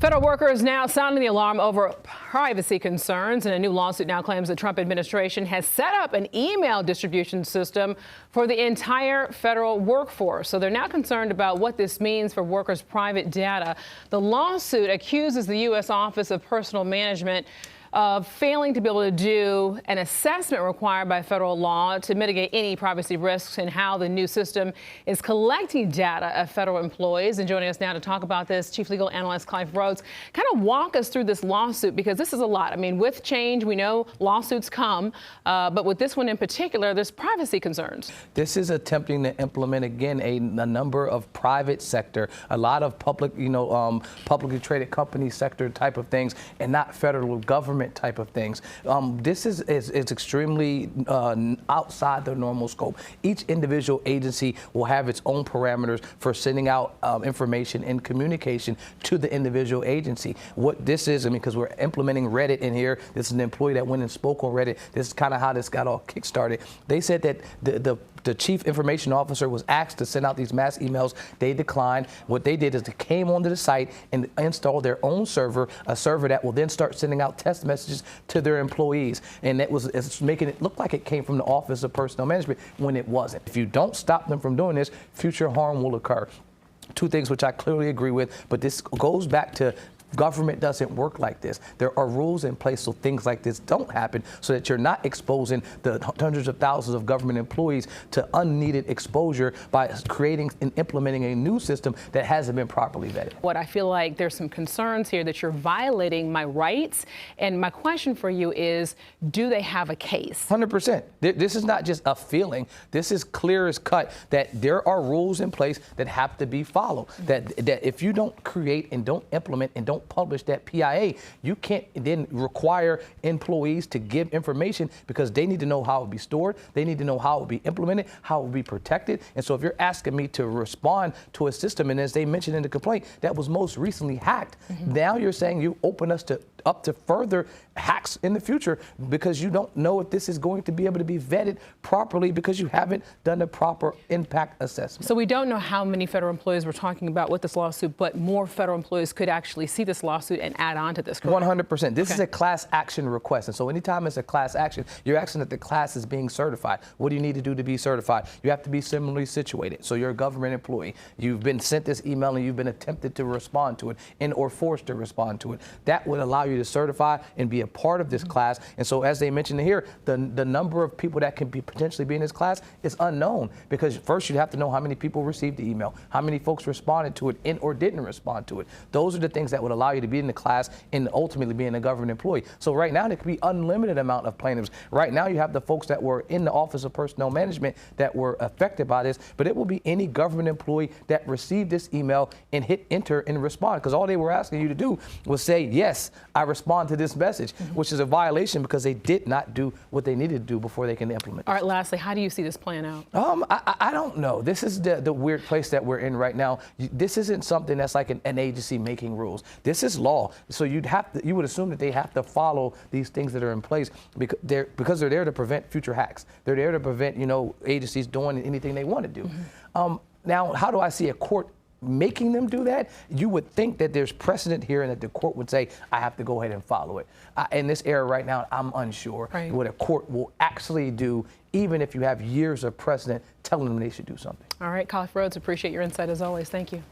Federal workers now sounding the alarm over privacy concerns, and a new lawsuit now claims the Trump administration has set up an email distribution system for the entire federal workforce. So they're now concerned about what this means for workers' private data. The lawsuit accuses the U.S. Office of Personnel Management of failing to be able to do an assessment required by federal law to mitigate any privacy risks and how the new system is collecting data of federal employees. And joining us now to talk about this, Chief Legal Analyst Clive Rhodes. Kind of walk us through this lawsuit, because this is a lot. I mean, with change, we know lawsuits come, but with this one in particular, there's privacy concerns. This is attempting to implement, again, a number of private sector, a lot of public, publicly traded company sector type of things, and not federal government type of things. This is extremely outside the normal scope. Each individual agency will have its own parameters for sending out information and communication to the individual agency. What this is, because we're implementing Reddit in here. This is an employee that went and spoke on Reddit. This is kind of how this got all kick-started. They said that the chief information officer was asked to send out these mass emails. They declined. What they did is they came onto the site and installed their own server, a server that will then start sending out text messages to their employees. And it's making it look like it came from the Office of Personnel Management when it wasn't. If you don't stop them from doing this, future harm will occur. Two things which I clearly agree with, but this goes back to government doesn't work like this. There are rules in place so things like this don't happen, so that you're not exposing the hundreds of thousands of government employees to unneeded exposure by creating and implementing a new system that hasn't been properly vetted. What I feel like there's some concerns here that you're violating my rights. And my question for you is, do they have a case? 100%. This is not just a feeling. This is clear as cut that there are rules in place that have to be followed. That if you don't create and don't implement and don't publish that PIA, you can't then require employees to give information, because they need to know how it will be stored, they need to know how it will be implemented, how it will be protected. And so if you're asking me to respond to a system, and as they mentioned in the complaint, that was most recently hacked, now you're saying you open us up to further hacks in the future, because you don't know if this is going to be able to be vetted properly, because you haven't done a proper impact assessment. So we don't know how many federal employees we're talking about with this lawsuit, but more federal employees could actually see this lawsuit and add on to this, correct? 100%. This is a class action request. And so anytime it's a class action, you're asking that the class is being certified. What do you need to do to be certified? You have to be similarly situated. So you're a government employee. You've been sent this email and you've been attempted to respond to it or forced to respond to it. That would allow you to certify and be a part of this class. And so as they mentioned here, the number of people that can potentially be in this class is unknown, because first you'd have to know how many people received the email, how many folks responded to it or didn't respond to it. Those are the things that would allow you to be in the class and ultimately being a government employee. So right now there could be unlimited amount of plaintiffs. Right now you have the folks that were in the Office of Personnel Management that were affected by this, but it will be any government employee that received this email and hit enter and respond, because all they were asking you to do was say, yes, I respond to this message, which is a violation because they did not do what they needed to do before they can implement. All right, lastly, how do you see this playing out? I don't know. This is the weird place that we're in right now. This isn't something that's like an agency making rules. This is law. So you would assume that they have to follow these things that are in place, because they're there to prevent future hacks. They're there to prevent, agencies doing anything they want to do. Now, how do I see a court making them do that? You would think that there's precedent here and that the court would say, I have to go ahead and follow it. In this era right now, I'm unsure what a court will actually do, even if you have years of precedent telling them they should do something. All right, Clive Rhodes, appreciate your insight as always. Thank you.